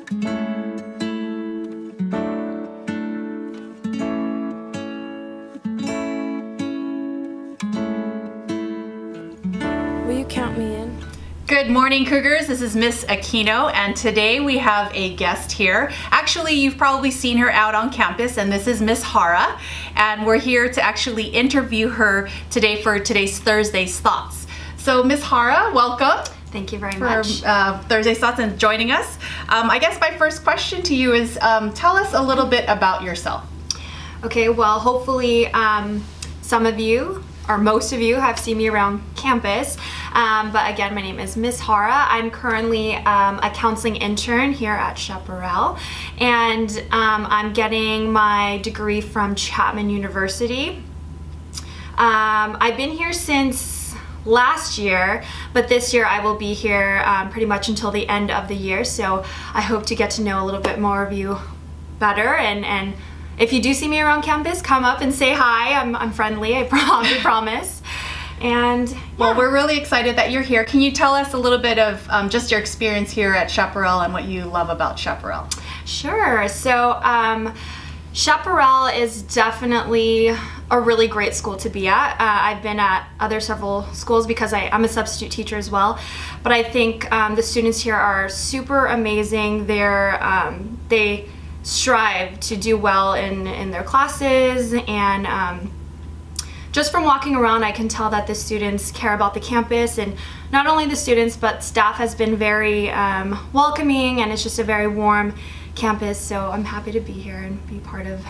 Will you count me in? Good morning, Cougars. This is Miss Aquino, and today we have a guest here. Actually, you've probably seen her out on campus, and this is Miss Hara, and we're here to actually interview her today for today's Thursday's Thoughts. So, Miss Hara, welcome. Thank you very much. Thursday's Thoughts and joining us. I guess my first question to you is, tell us a little bit about yourself. Okay, well, hopefully some of you or most of you have seen me around campus. But again, my name is Miss Hara. I'm currently a counseling intern here at Chaparral, and I'm getting my degree from Chapman University. I've been here since last year, but this year I will be here pretty much until the end of the year, so I hope to get to know a little bit more of you better, and if you do see me around campus, come up and say hi. I'm friendly, I promise. And yeah. Well, we're really excited that you're here. Can you tell us a little bit of just your experience here at Chaparral and what you love about Chaparral? Sure. So Chaparral is definitely a really great school to be at. I've been at several schools because I'm a substitute teacher as well. But I think the students here are super amazing. They strive to do well in their classes, and just from walking around I can tell that the students care about the campus, and not only the students but staff has been very welcoming, and it's just a very warm campus, so I'm happy to be here and be part of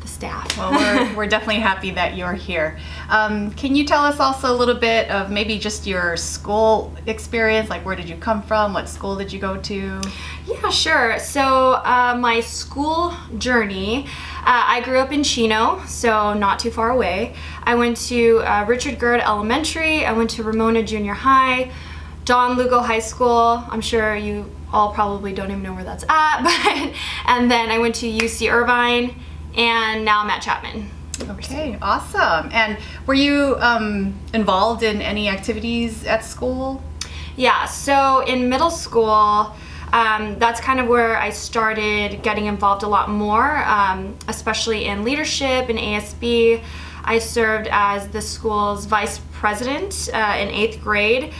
the staff. Well, we're definitely happy that you're here. Can you tell us also a little bit of maybe just your school experience, like where did you come from, what school did you go to? Yeah, sure. So my school journey, I grew up in Chino, so not too far away. I went to Richard Gerd Elementary, I went to Ramona Junior High, Don Lugo High School. I'm sure you all probably don't even know where that's at, but and then I went to UC Irvine, and now I'm at Chapman. Okay, awesome. And were you involved in any activities at school? Yeah, so in middle school, that's kind of where I started getting involved a lot more, especially in leadership and ASB. I served as the school's vice president in 8th grade.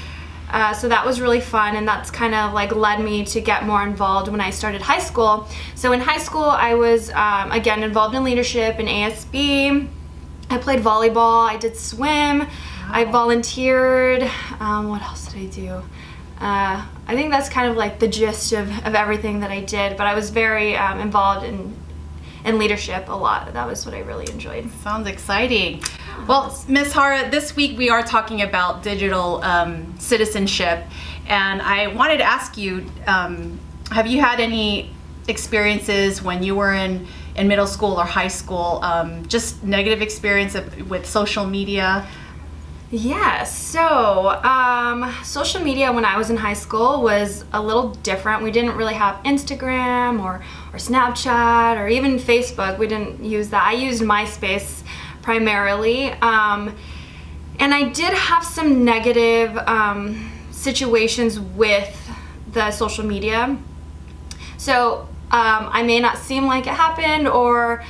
So that was really fun, and that's kind of like led me to get more involved when I started high school. So in high school I was again involved in leadership and ASB. I played volleyball, I did swim, wow. I volunteered. What else did I do? I think that's kind of like the gist of everything that I did, but I was very involved in leadership a lot. That was what I really enjoyed. Sounds exciting. Well, Ms. Hara, this week we are talking about digital citizenship, and I wanted to ask you, have you had any experiences when you were in middle school or high school, just negative experience with social media? Yeah, so social media when I was in high school was a little different. We didn't really have Instagram or Snapchat or even Facebook. We didn't use that. I used MySpace primarily. And I did have some negative situations with the social media. So I may not seem like it happened, or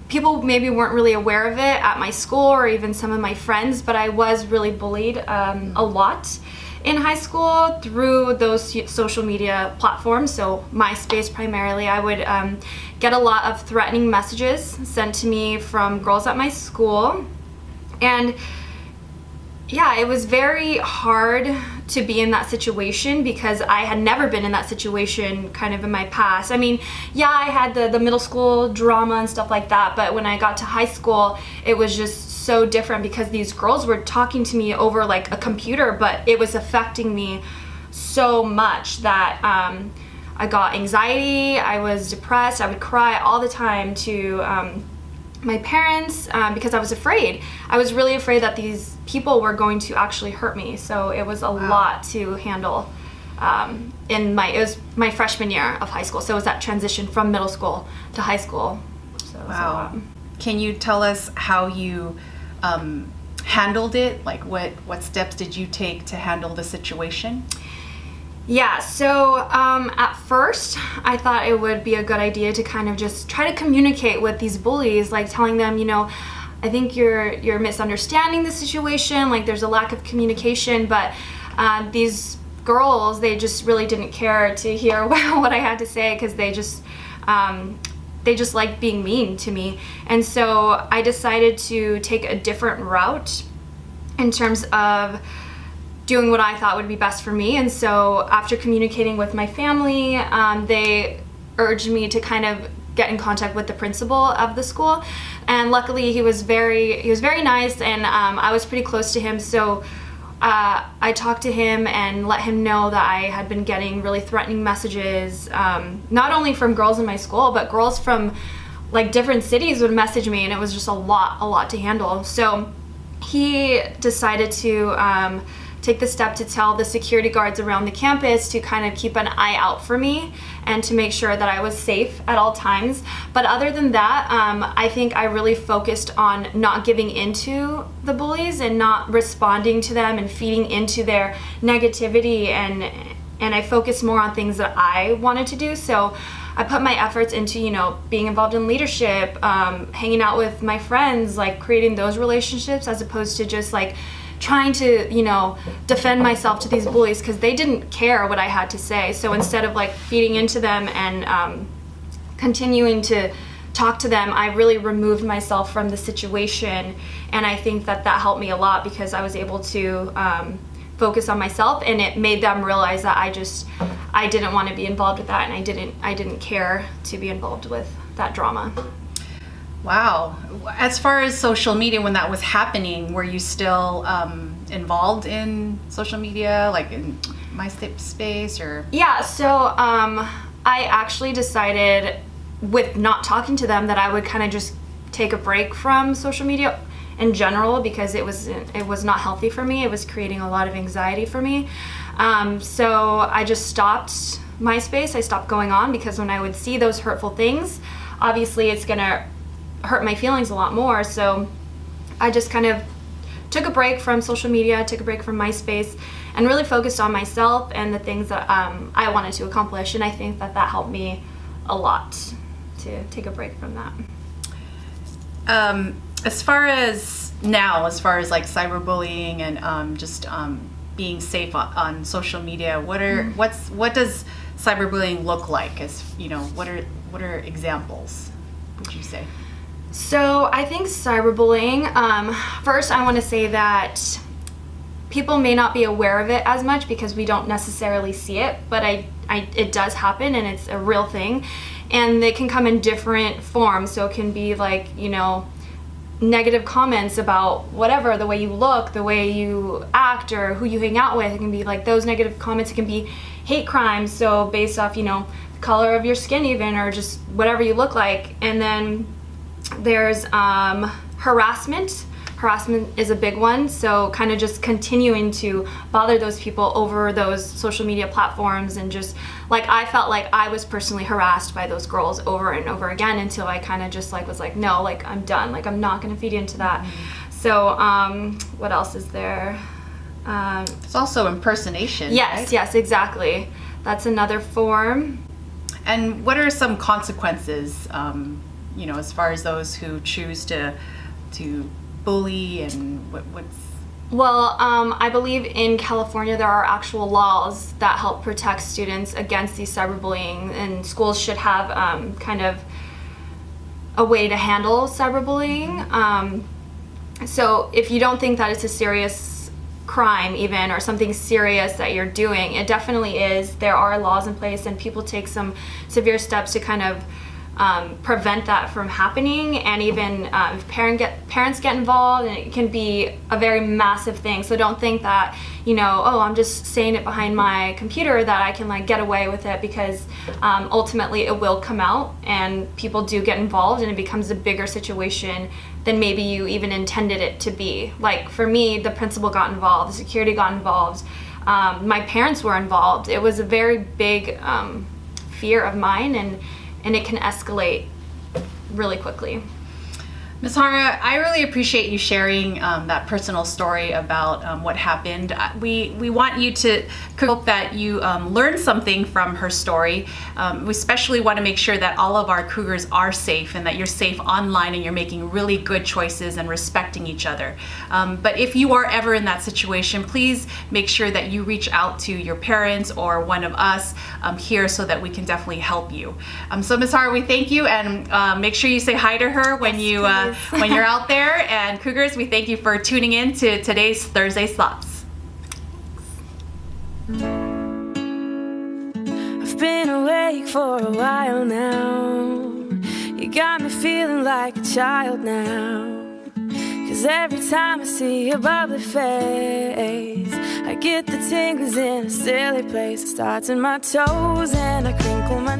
people maybe weren't really aware of it at my school or even some of my friends, but I was really bullied a lot in high school through those social media platforms. So MySpace primarily. I would get a lot of threatening messages sent to me from girls at my school, and yeah, it was very hard to be in that situation because I had never been in that situation kind of in my past. I mean, yeah, I had the middle school drama and stuff like that, but when I got to high school, it was just so different because these girls were talking to me over like a computer, but it was affecting me so much that I got anxiety, I was depressed, I would cry all the time to my parents because I was afraid. I was really afraid that these people were going to actually hurt me. So it was a lot to handle. It was my freshman year of high school. So it was that transition from middle school to high school. So it was a lot. Can you tell us how you handled it? Like what steps did you take to handle the situation? Yeah, so at first I thought it would be a good idea to kind of just try to communicate with these bullies, like telling them, I think you're misunderstanding the situation, like there's a lack of communication, but these girls, they just really didn't care to hear what I had to say, because they just like being mean to me. And so I decided to take a different route in terms of doing what I thought would be best for me. And so after communicating with my family, they urged me to kind of get in contact with the principal of the school. And luckily he was very nice, and I was pretty close to him. So I talked to him and let him know that I had been getting really threatening messages, not only from girls in my school, but girls from like different cities would message me, and it was just a lot to handle. So he decided to take the step to tell the security guards around the campus to kind of keep an eye out for me and to make sure that I was safe at all times. But other than that, I think I really focused on not giving into the bullies and not responding to them and feeding into their negativity, and I focused more on things that I wanted to do. So I put my efforts into, being involved in leadership, hanging out with my friends, like creating those relationships, as opposed to just like trying to, defend myself to these bullies, because they didn't care what I had to say. So instead of like feeding into them and continuing to talk to them, I really removed myself from the situation. And I think that helped me a lot, because I was able to focus on myself, and it made them realize that I didn't want to be involved with that, and I didn't care to be involved with that drama. Wow. As far as social media, when that was happening, were you still involved in social media, like in MySpace or? Yeah, so I actually decided, with not talking to them, that I would kind of just take a break from social media in general, because it was not healthy for me. It was creating a lot of anxiety for me. So I just stopped MySpace. I stopped going on, because when I would see those hurtful things, obviously it's gonna hurt my feelings a lot more. So I just kind of took a break from social media, took a break from MySpace, and really focused on myself and the things that I wanted to accomplish. And I think that helped me a lot to take a break from that. As far as like cyberbullying and just being safe on social media, what does cyberbullying look like? As what are examples, would you say? So I think cyberbullying, first I want to say that people may not be aware of it as much because we don't necessarily see it, but it does happen, and it's a real thing, and it can come in different forms. So it can be like, negative comments about whatever, the way you look, the way you act, or who you hang out with. It can be like those negative comments. It can be hate crimes, so based off, the color of your skin even, or just whatever you look like. And then there's harassment. Harassment is a big one, so kind of just continuing to bother those people over those social media platforms, and just like I felt like I was personally harassed by those girls over and over again, until I kind of just was like, no, like I'm done, like I'm not gonna feed into that. Mm-hmm. So what else is there? It's also impersonation. Yes, right? Yes, exactly. That's another form. And what are some consequences, as far as those who choose to bully, and what's? Well, I believe in California there are actual laws that help protect students against these cyberbullying, and schools should have kind of a way to handle cyberbullying. So if you don't think that it's a serious crime even, or something serious that you're doing, it definitely is. There are laws in place, and people take some severe steps to kind of prevent that from happening. And even if parents get involved, and it can be a very massive thing. So don't think that I'm just saying it behind my computer, that I can get away with it, because ultimately it will come out, and people do get involved, and it becomes a bigger situation than maybe you even intended it to be. Like for me, the principal got involved, the security got involved, my parents were involved. It was a very big fear of mine, and it can escalate really quickly. Ms. Hara, I really appreciate you sharing that personal story about what happened. We want you to hope that you learned something from her story. We especially want to make sure that all of our Cougars are safe and that you're safe online and you're making really good choices and respecting each other. But if you are ever in that situation, please make sure that you reach out to your parents or one of us here so that we can definitely help you. So Ms. Hara, we thank you, and make sure you say hi to her when when you're out there. And Cougars, we thank you for tuning in to today's Thursday Slots. I've been awake for a while now. You got me feeling like a child now. 'Cause every time I see your bubbly face, I get the tingles in a silly place. It starts in my toes and I crinkle my